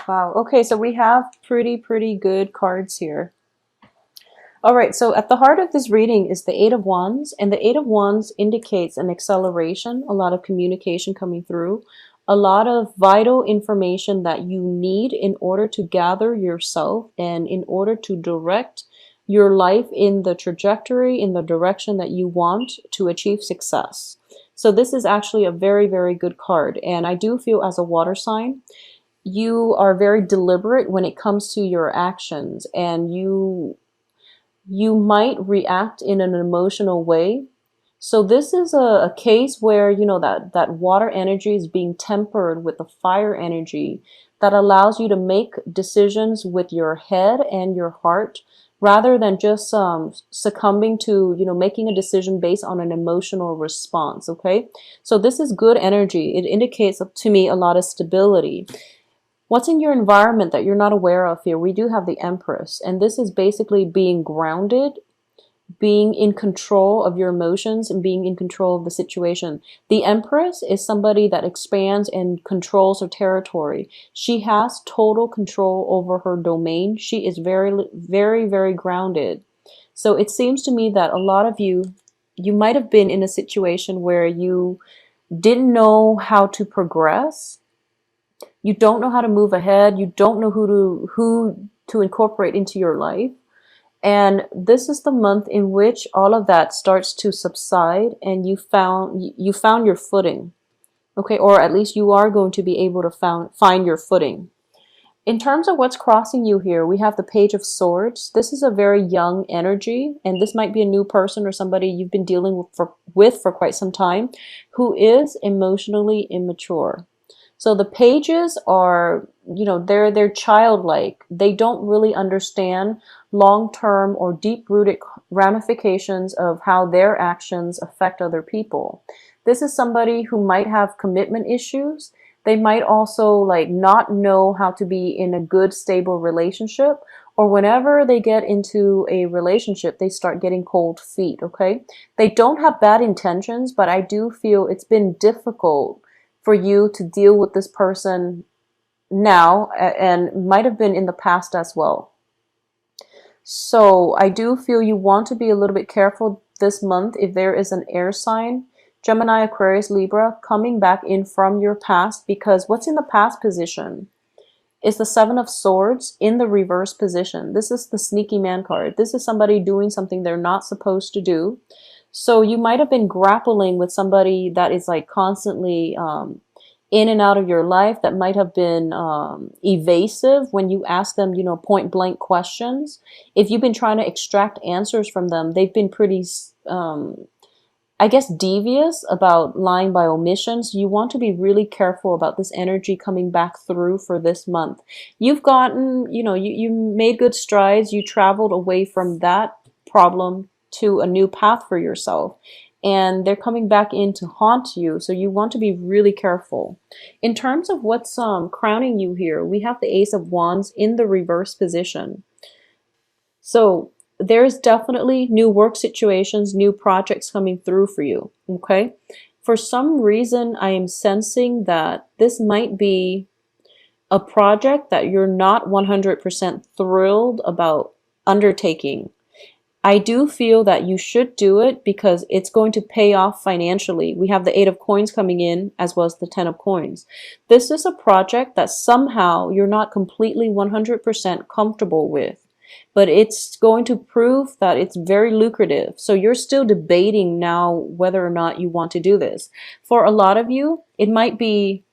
Wow. Okay, so we have pretty good cards here. All right, so at the heart of this reading is the Eight of Wands, and the Eight of Wands indicates an acceleration, a lot of communication coming through, a lot of vital information that you need in order to gather yourself and in order to direct your life in the trajectory, in the direction that you want to achieve success. So this is actually a very good card, and I do feel as a water sign, you are very deliberate when it comes to your actions, and you might react in an emotional way. So this is a case where, you know, that water energy is being tempered with the fire energy that allows you to make decisions with your head and your heart rather than just succumbing to, you know, making a decision based on an emotional response. Okay, so this is good energy. It indicates to me a lot of stability. What's in your environment that you're not aware of here? We do have the Empress, and this is basically being grounded, being in control of your emotions, and being in control of the situation. The Empress is somebody that expands and controls her territory. She has total control over her domain. She is very grounded. So it seems to me that a lot of you might have been in a situation where you didn't know how to progress. You don't know how to move ahead. You don't know who to incorporate into your life. And this is the month in which all of that starts to subside and you found your footing. Okay, or at least you are going to be able to find your footing. In terms of what's crossing you here, we have the Page of Swords. This is a very young energy, and this might be a new person or somebody you've been dealing with for quite some time who is emotionally immature. So the pages are, you know, they're childlike. They don't really understand long-term or deep-rooted ramifications of how their actions affect other people. This is somebody who might have commitment issues. They might also like not know how to be in a good, stable relationship, or whenever they get into a relationship, they start getting cold feet, okay? They don't have bad intentions, but I do feel it's been difficult for you to deal with this person now, and might have been in the past as well. So I do feel you want to be a little bit careful this month if there is an air sign, Gemini, Aquarius, Libra, coming back in from your past, because what's in the past position is the Seven of Swords in the reverse position. This is the sneaky man card. This is somebody doing something they're not supposed to do. So you might have been grappling with somebody that is like constantly in and out of your life, that might have been evasive when you ask them, you know, point blank questions. If you've been trying to extract answers from them, they've been pretty, I guess, devious about lying by omission. So you want to be really careful about this energy coming back through for this month. You've gotten, you know, you made good strides. You traveled away from that problem to a new path for yourself, and they're coming back in to haunt you, so you want to be really careful. In terms of what's crowning you here, we have the Ace of Wands in the reverse position. So there's definitely new work situations, new projects coming through for you, okay? For some reason, I am sensing that this might be a project that you're not 100% thrilled about undertaking. I do feel that you should do it because it's going to pay off financially. We have the Eight of Coins coming in as well as the Ten of Coins. This is a project that somehow you're not completely 100% comfortable with, but it's going to prove that it's very lucrative. So you're still debating now whether or not you want to do this. For a lot of you, it might be,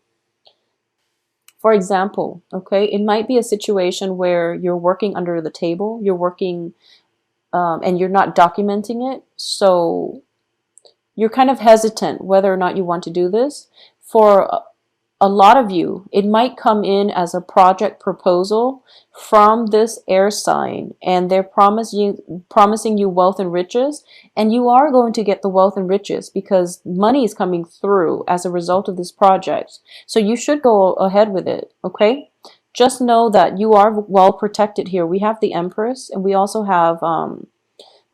for example, okay, it might be a situation where you're working under the table, you're working and you're not documenting it. So you're kind of hesitant whether or not you want to do this. For a lot of you, it might come in as a project proposal from this air sign, and they're promising you wealth and riches, and you are going to get the wealth and riches because money is coming through as a result of this project. So you should go ahead with it, okay? Just know that you are well protected here. We have the Empress, and we also have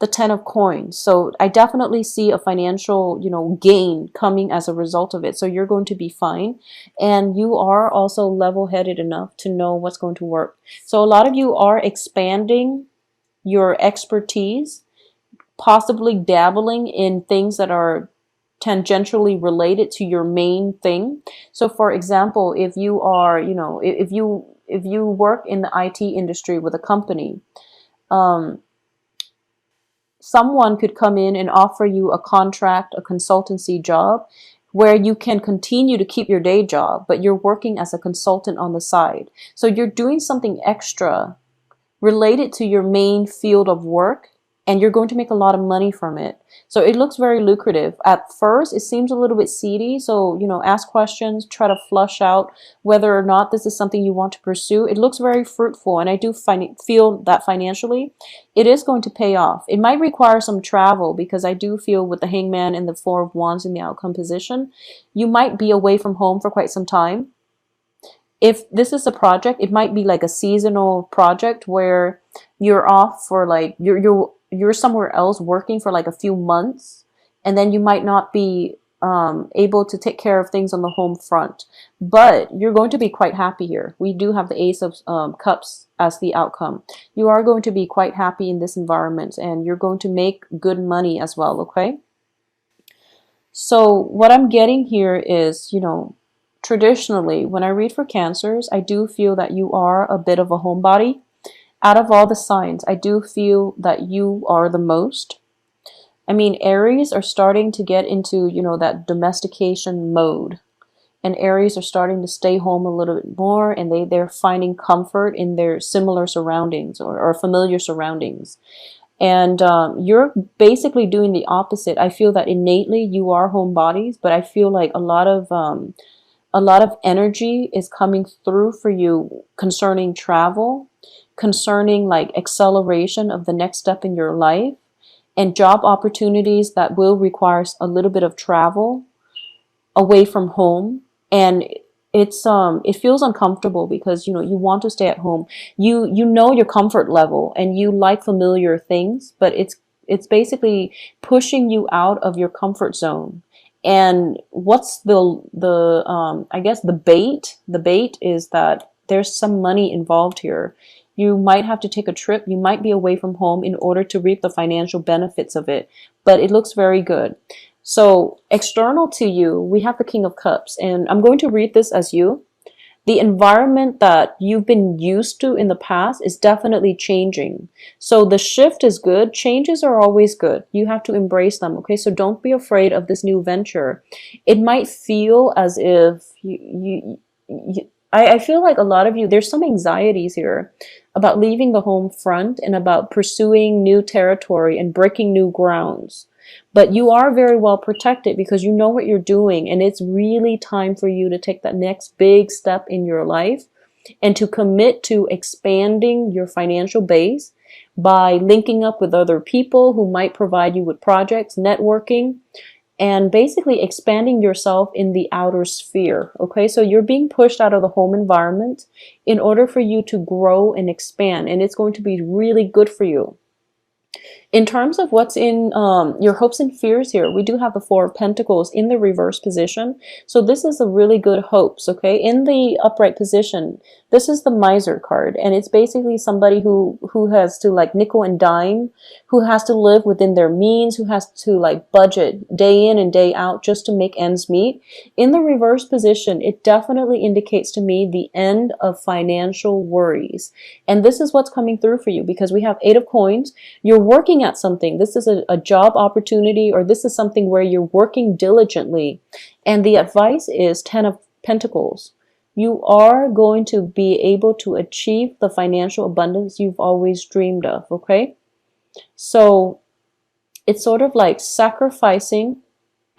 the 10 of coins. So I definitely see a financial, gain coming as a result of it. So you're going to be fine. And you are also level-headed enough to know what's going to work. So a lot of you are expanding your expertise, possibly dabbling in things that are tangentially related to your main thing. So for example, if you are, if you work in the IT industry with a company, um, someone could come in and offer you a contract, a consultancy job where you can continue to keep your day job, but you're working as a consultant on the side. So you're doing something extra related to your main field of work, and you're going to make a lot of money from it. So it looks very lucrative. At first, it seems a little bit seedy. So, ask questions, try to flush out whether or not this is something you want to pursue. It looks very fruitful, and I do feel that financially, it is going to pay off. It might require some travel because I do feel with the Hangman and the Four of Wands in the outcome position, you might be away from home for quite some time. If this is a project, it might be like a seasonal project where you're off for like you're somewhere else working for like a few months, and then you might not be able to take care of things on the home front. But you're going to be quite happy here. We do have the Ace of Cups as the outcome. You are going to be quite happy in this environment, and you're going to make good money as well, okay? So what I'm getting here is, traditionally, when I read for Cancers, I do feel that you are a bit of a homebody. Out of all the signs, I do feel that you are the most. I mean, Aries are starting to get into, that domestication mode. And Aries are starting to stay home a little bit more, and they're finding comfort in their similar surroundings or familiar surroundings. And you're basically doing the opposite. I feel that innately you are homebodies, but I feel like a lot of energy is coming through for you concerning travel, concerning like acceleration of the next step in your life, and job opportunities that will require a little bit of travel away from home. And it feels uncomfortable because you want to stay at home. You know your comfort level and you like familiar things, but it's basically pushing you out of your comfort zone. And what's the I guess the bait? The bait is that there's some money involved here. You might have to take a trip. You might be away from home in order to reap the financial benefits of it. But it looks very good. So external to you, we have the King of Cups. And I'm going to read this as you. The environment that you've been used to in the past is definitely changing. So the shift is good. Changes are always good. You have to embrace them, okay? So don't be afraid of this new venture. It might feel as if I feel like a lot of you, there's some anxieties here about leaving the home front and about pursuing new territory and breaking new grounds. But you are very well protected because you know what you're doing, and it's really time for you to take that next big step in your life and to commit to expanding your financial base by linking up with other people who might provide you with projects, networking, and basically expanding yourself in the outer sphere. Okay, so you're being pushed out of the home environment in order for you to grow and expand, and it's going to be really good for you. In terms of what's in your hopes and fears here, we do have the Four of Pentacles in the reverse position. So this is a really good hopes, okay? In the upright position, this is the Miser card. And it's basically somebody who has to like nickel and dime, who has to live within their means, who has to like budget day in and day out just to make ends meet. In the reverse position, it definitely indicates to me the end of financial worries. And this is what's coming through for you because we have Eight of Coins. You're working at something. This is a job opportunity, or this is something where you're working diligently. And the advice is 10 of Pentacles. You are going to be able to achieve the financial abundance you've always dreamed of, okay? So it's sort of like sacrificing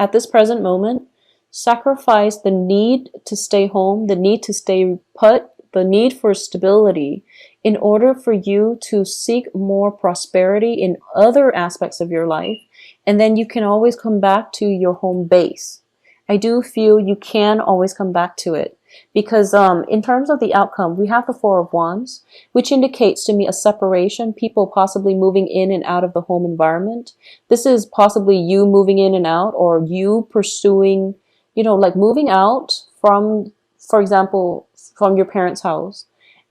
at this present moment, sacrifice the need to stay home, the need to stay put, the need for stability in order for you to seek more prosperity in other aspects of your life. And then you can always come back to your home base. I do feel you can always come back to it. because in terms of the outcome, we have the Four of Wands, which indicates to me a separation, people possibly moving in and out of the home environment. This is possibly you moving in and out, or you pursuing, like moving out from, for example, from your parents' house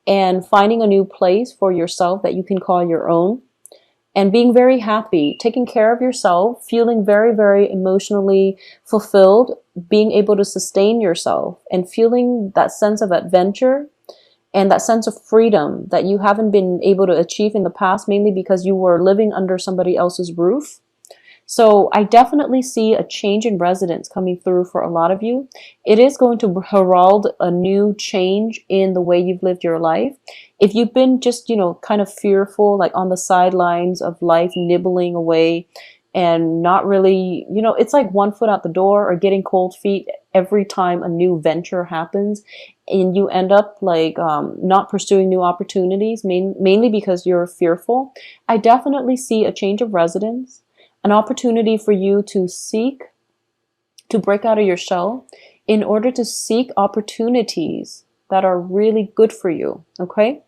and finding a new place for yourself that you can call your own, and being very happy, taking care of yourself, feeling very, very emotionally fulfilled, being able to sustain yourself, and feeling that sense of adventure and that sense of freedom that you haven't been able to achieve in the past, mainly because you were living under somebody else's roof. So I definitely see a change in residence coming through for a lot of you. It is going to herald a new change in the way you've lived your life. If you've been just, kind of fearful, like on the sidelines of life, nibbling away and not really, it's like one foot out the door or getting cold feet every time a new venture happens, and you end up like not pursuing new opportunities, mainly because you're fearful. I definitely see a change of residence, an opportunity for you to break out of your shell in order to seek opportunities that are really good for you, okay?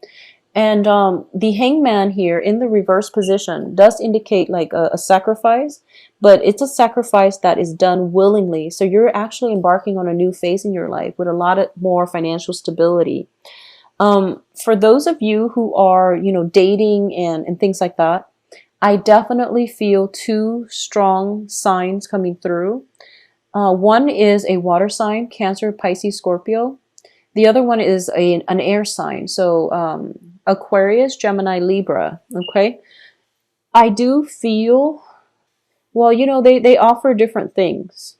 And the hangman here in the reverse position does indicate like a sacrifice, but it's a sacrifice that is done willingly. So you're actually embarking on a new phase in your life with a lot of more financial stability. For those of you who are, dating and things like that, I definitely feel two strong signs coming through. One is a water sign, Cancer, Pisces, Scorpio. The other one is an air sign, so Aquarius, Gemini, Libra. Okay, I do feel, well, they offer different things.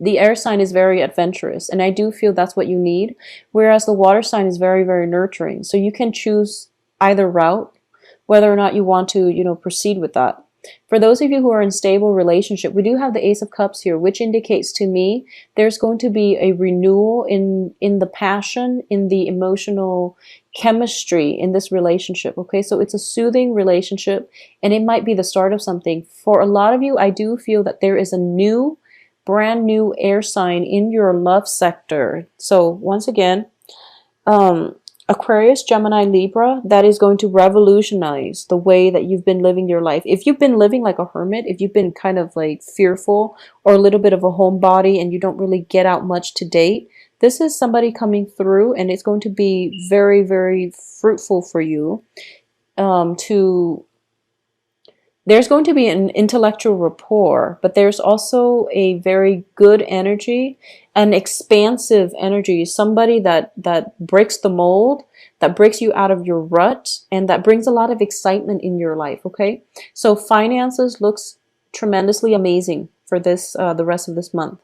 The air sign is very adventurous, and I do feel that's what you need, whereas the water sign is very, very nurturing. So you can choose either route, whether or not you want to, proceed with that. For those of you who are in stable relationship, we do have the Ace of Cups here, which indicates to me there's going to be a renewal in the passion, in the emotional chemistry in this relationship. Okay, so it's a soothing relationship, and it might be the start of something. For a lot of you, I do feel that there is a new, brand new air sign in your love sector. So once again, Aquarius, Gemini, Libra, that is going to revolutionize the way that you've been living your life. If you've been living like a hermit, if you've been kind of like fearful or a little bit of a homebody and you don't really get out much to date, this is somebody coming through, and it's going to be very, very fruitful for you. There's going to be an intellectual rapport, but there's also a very good energy, an expansive energy, somebody that breaks the mold, that breaks you out of your rut, and that brings a lot of excitement in your life, okay? So finances looks tremendously amazing for this the rest of this month.